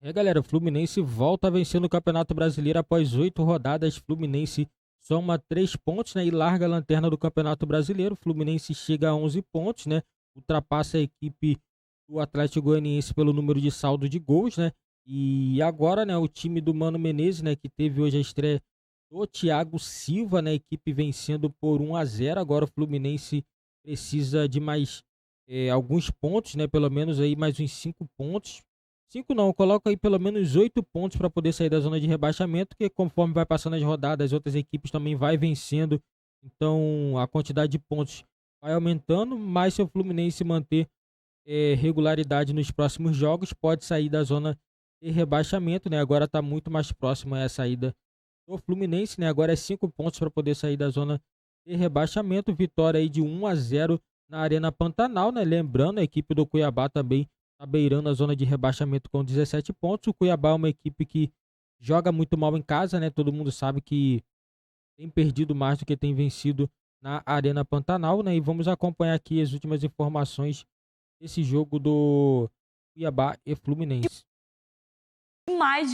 Galera, o Fluminense volta vencendo o Campeonato Brasileiro após 8 rodadas. Fluminense soma 3 pontos, né, e larga a lanterna do Campeonato Brasileiro. O Fluminense chega a 11 pontos, né, ultrapassa a equipe do Atlético Goianiense pelo número de saldo de gols, né, e agora, né, o time do Mano Menezes, né, que teve hoje a estreia do Thiago Silva, né, equipe vencendo por 1-0. Agora o Fluminense precisa de mais alguns pontos, né, pelo menos aí mais uns 5 pontos. 5 não, coloca aí pelo menos 8 pontos para poder sair da zona de rebaixamento, que conforme vai passando as rodadas, as outras equipes também vai vencendo. Então a quantidade de pontos vai aumentando, mas se o Fluminense manter regularidade nos próximos jogos, pode sair da zona de rebaixamento, né? Agora está muito mais próximo a saída do Fluminense, né? Agora é 5 pontos para poder sair da zona de rebaixamento. Vitória aí de 1-0 na Arena Pantanal, né? Lembrando, a equipe do Cuiabá também tá beirando a zona de rebaixamento com 17 pontos. O Cuiabá é uma equipe que joga muito mal em casa, né? Todo mundo sabe que tem perdido mais do que tem vencido na Arena Pantanal, né? E vamos acompanhar aqui as últimas informações desse jogo do Cuiabá e Fluminense. Demais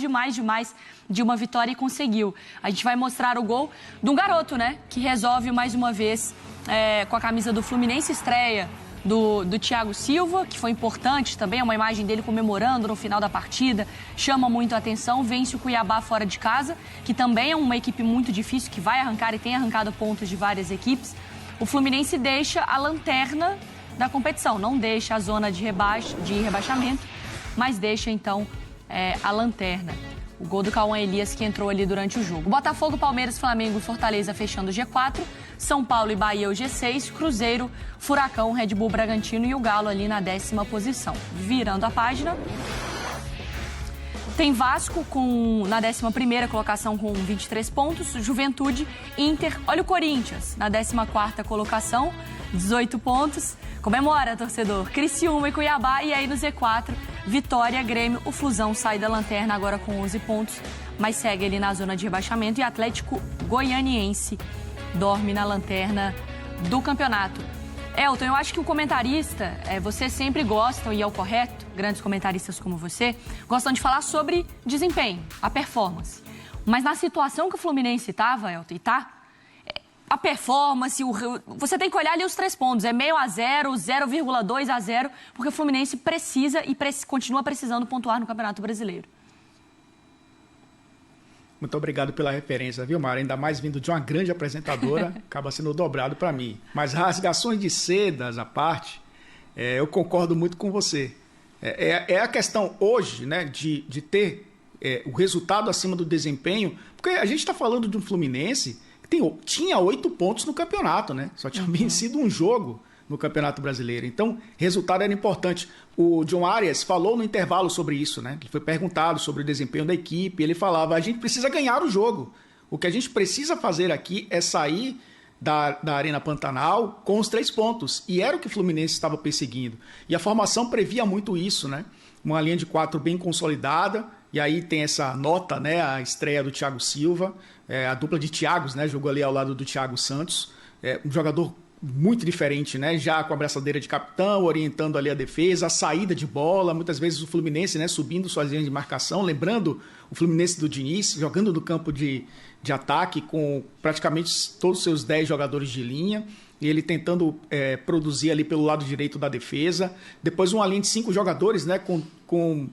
de uma vitória e conseguiu. A gente vai mostrar o gol de um garoto, né? Que resolve mais uma vez com a camisa do Fluminense, estreia do Thiago Silva, que foi importante também, é uma imagem dele comemorando no final da partida, chama muito a atenção, vence o Cuiabá fora de casa, que também é uma equipe muito difícil, que vai arrancar e tem arrancado pontos de várias equipes. O Fluminense deixa a lanterna da competição, não deixa a zona de rebaixamento, mas deixa então a lanterna. O gol do Cauã Elias, que entrou ali durante o jogo. Botafogo, Palmeiras, Flamengo e Fortaleza fechando o G4. São Paulo e Bahia o G6. Cruzeiro, Furacão, Red Bull Bragantino e o Galo ali na 10ª posição. Virando a página, tem Vasco na 11ª colocação com 23 pontos. Juventude, Inter. Olha o Corinthians na 14ª colocação, 18 pontos. Comemora, torcedor. Criciúma e Cuiabá. E aí no Z4, Vitória, Grêmio. O Flusão sai da lanterna agora com 11 pontos, mas segue ali na zona de rebaixamento. E Atlético Goianiense dorme na lanterna do campeonato. Elton, eu acho que o comentarista, vocês sempre gostam, e é o correto, grandes comentaristas como você, gostam de falar sobre desempenho, a performance. Mas na situação que o Fluminense estava, Elton, e tá, a performance, você tem que olhar ali os 3 pontos, é meio a 0, 0,2 a 0, porque o Fluminense precisa e continua precisando pontuar no Campeonato Brasileiro. Muito obrigado pela referência, viu, Mara? Ainda mais vindo de uma grande apresentadora, acaba sendo dobrado para mim. Mas rasgações de sedas à parte, eu concordo muito com você. É a questão hoje, né, de ter o resultado acima do desempenho, porque a gente está falando de um Fluminense que tinha 8 pontos no campeonato, né? Só tinha vencido um jogo no Campeonato Brasileiro. Então, resultado era importante. O John Arias falou no intervalo sobre isso, né? Ele foi perguntado sobre o desempenho da equipe. Ele falava, a gente precisa ganhar o jogo. O que a gente precisa fazer aqui é sair da Arena Pantanal com os 3 pontos. E era o que o Fluminense estava perseguindo. E a formação previa muito isso, né? Uma linha de 4 bem consolidada. E aí tem essa nota, né? A estreia do Thiago Silva. A dupla de Thiagos, né? Jogou ali ao lado do Thiago Santos. Um jogador muito diferente, né? Já com a braçadeira de capitão, orientando ali a defesa, a saída de bola, muitas vezes o Fluminense, né, subindo suas linhas de marcação, lembrando o Fluminense do Diniz, jogando no campo de ataque com praticamente todos os seus 10 jogadores de linha, e ele tentando produzir ali pelo lado direito da defesa. Depois uma linha de 5 jogadores, né, com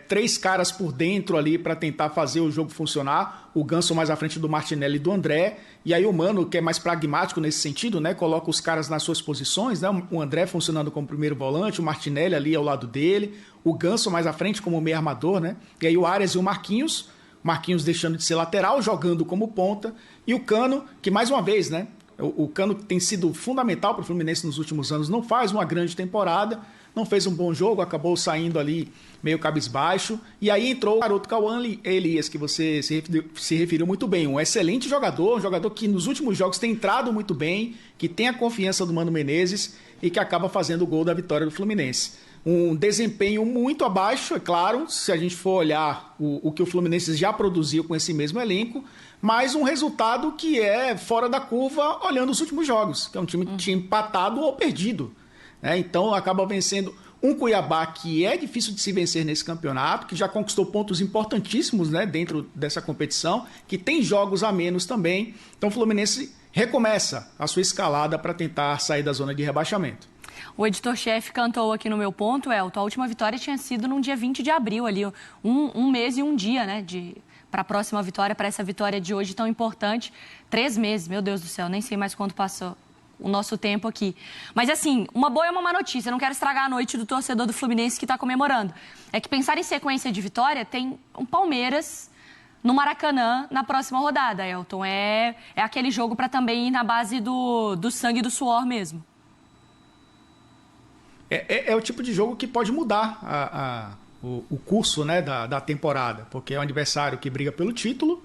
3 caras por dentro ali para tentar fazer o jogo funcionar. O Ganso mais à frente do Martinelli e do André. E aí o Mano, que é mais pragmático nesse sentido, né, coloca os caras nas suas posições, né, o André funcionando como primeiro volante, o Martinelli ali ao lado dele, o Ganso mais à frente como meio armador, né, e aí o Arias e o Marquinhos deixando de ser lateral, jogando como ponta, e o Cano, que mais uma vez, né, o Cano tem sido fundamental para o Fluminense nos últimos anos, não faz uma grande temporada, não fez um bom jogo, acabou saindo ali meio cabisbaixo, e aí entrou o garoto Cauã Elias, que você se referiu muito bem, um excelente jogador, um jogador que nos últimos jogos tem entrado muito bem, que tem a confiança do Mano Menezes e que acaba fazendo o gol da vitória do Fluminense. Um desempenho muito abaixo, é claro, se a gente for olhar o que o Fluminense já produziu com esse mesmo elenco, mas um resultado que é fora da curva olhando os últimos jogos, que é um time que tinha empatado ou perdido, né? Então acaba vencendo Um Cuiabá que é difícil de se vencer nesse campeonato, que já conquistou pontos importantíssimos, né, dentro dessa competição, que tem jogos a menos também. Então o Fluminense recomeça a sua escalada para tentar sair da zona de rebaixamento. O editor-chefe cantou aqui no meu ponto, Elton. A última vitória tinha sido no dia 20 de abril, ali, um mês e um dia, né, para a próxima vitória, para essa vitória de hoje tão importante. 3 meses, meu Deus do céu, nem sei mais quanto passou o nosso tempo aqui. Mas assim, uma boa e uma má notícia, eu não quero estragar a noite do torcedor do Fluminense que está comemorando. É que pensar em sequência de vitória, tem um Palmeiras no Maracanã na próxima rodada, Elton. É aquele jogo para também ir na base do sangue e do suor mesmo. É o tipo de jogo que pode mudar o curso, né, da temporada, porque é um adversário que briga pelo título,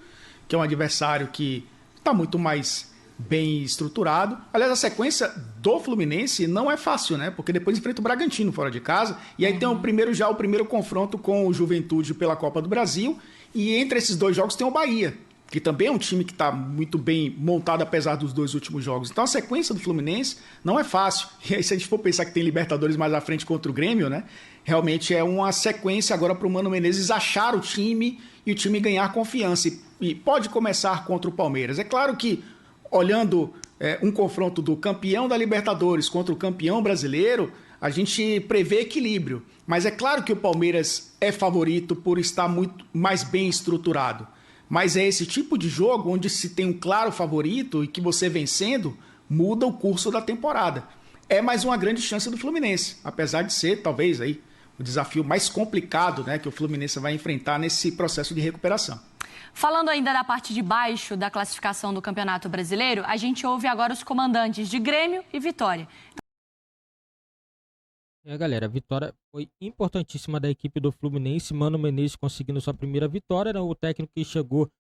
que é um adversário que está muito mais bem estruturado. Aliás, a sequência do Fluminense não é fácil, né? Porque depois enfrenta o Bragantino fora de casa, e aí tem o primeiro confronto com o Juventude pela Copa do Brasil, e entre esses 2 jogos tem o Bahia, que também é um time que está muito bem montado, apesar dos 2 últimos jogos. Então a sequência do Fluminense não é fácil. E aí, se a gente for pensar que tem Libertadores mais à frente contra o Grêmio, né? Realmente é uma sequência agora para o Mano Menezes achar o time e o time ganhar confiança. E pode começar contra o Palmeiras. É claro que, olhando um confronto do campeão da Libertadores contra o campeão brasileiro, a gente prevê equilíbrio. Mas é claro que o Palmeiras é favorito por estar muito mais bem estruturado. Mas é esse tipo de jogo onde se tem um claro favorito e que você vencendo muda o curso da temporada. É mais uma grande chance do Fluminense, apesar de ser talvez aí o desafio mais complicado, né, que o Fluminense vai enfrentar nesse processo de recuperação. Falando ainda da parte de baixo da classificação do Campeonato Brasileiro, a gente ouve agora os comandantes de Grêmio e Vitória. Galera, a vitória foi importantíssima da equipe do Fluminense. Mano Menezes conseguindo sua primeira vitória, né? O técnico que chegou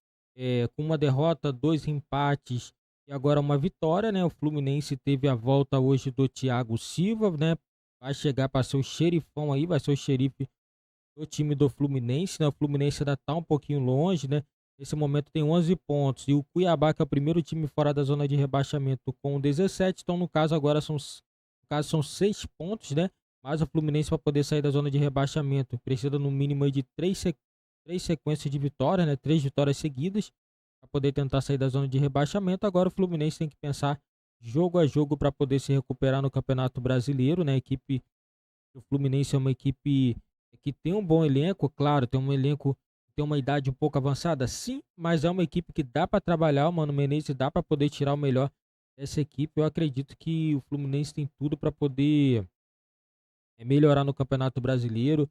com uma derrota, 2 empates e agora uma vitória, né? O Fluminense teve a volta hoje do Thiago Silva, né? Vai chegar para ser o xerifão aí, vai ser o xerife do time do Fluminense, né? O Fluminense ainda tá um pouquinho longe, né? Nesse momento tem 11 pontos e o Cuiabá, que é o primeiro time fora da zona de rebaixamento, com 17. Então, no caso, agora são 6 pontos, né? Mas o Fluminense, para poder sair da zona de rebaixamento, precisa no mínimo aí de 3 sequências de vitórias, né? 3 vitórias seguidas, para poder tentar sair da zona de rebaixamento. Agora o Fluminense tem que pensar jogo a jogo para poder se recuperar no Campeonato Brasileiro, né? A equipe do Fluminense é uma equipe que tem um bom elenco, claro, tem um elenco que tem uma idade um pouco avançada, sim, mas é uma equipe que dá para trabalhar, o Mano Menezes dá para poder tirar o melhor dessa equipe. Eu acredito que o Fluminense tem tudo para poder melhorar no Campeonato Brasileiro,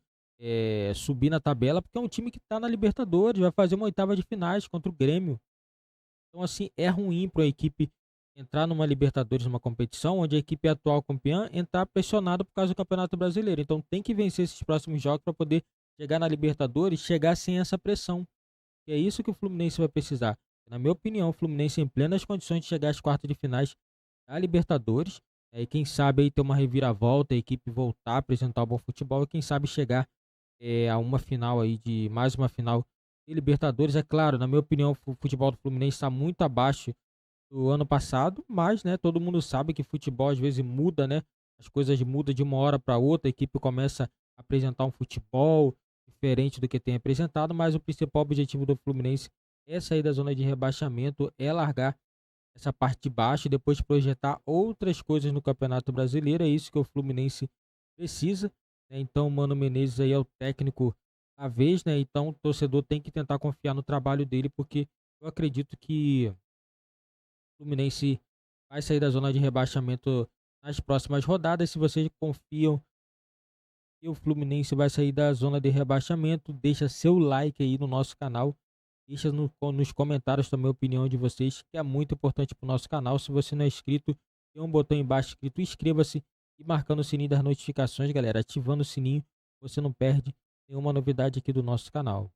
subir na tabela, porque é um time que está na Libertadores, vai fazer uma 8ª de finais contra o Grêmio. Então, assim, é ruim para a equipe entrar numa Libertadores, numa competição, onde a equipe atual campeã entrar pressionada por causa do Campeonato Brasileiro. Então, tem que vencer esses próximos jogos para poder chegar na Libertadores, chegar sem essa pressão. E é isso que o Fluminense vai precisar. Na minha opinião, o Fluminense em plenas condições de chegar às 4ª de finais da Libertadores. E quem sabe aí ter uma reviravolta, a equipe voltar a apresentar um bom futebol e quem sabe chegar a uma final aí mais uma final de Libertadores. É claro, na minha opinião, o futebol do Fluminense está muito abaixo do ano passado, mas, né, todo mundo sabe que futebol às vezes muda, né? As coisas mudam de uma hora para outra, a equipe começa a apresentar um futebol diferente do que tem apresentado, mas o principal objetivo do Fluminense é sair da zona de rebaixamento, é largar essa parte de baixo e depois projetar outras coisas no Campeonato Brasileiro. É isso que o Fluminense precisa, né? Então o Mano Menezes aí é o técnico à vez, né? Então o torcedor tem que tentar confiar no trabalho dele, porque eu acredito que o Fluminense vai sair da zona de rebaixamento nas próximas rodadas. Se vocês confiam que o Fluminense vai sair da zona de rebaixamento, deixa seu like aí no nosso canal. Deixa nos comentários também a opinião de vocês, que é muito importante para o nosso canal. Se você não é inscrito, tem um botão embaixo escrito inscreva-se e marcando o sininho das notificações, galera. Ativando o sininho, você não perde nenhuma novidade aqui do nosso canal.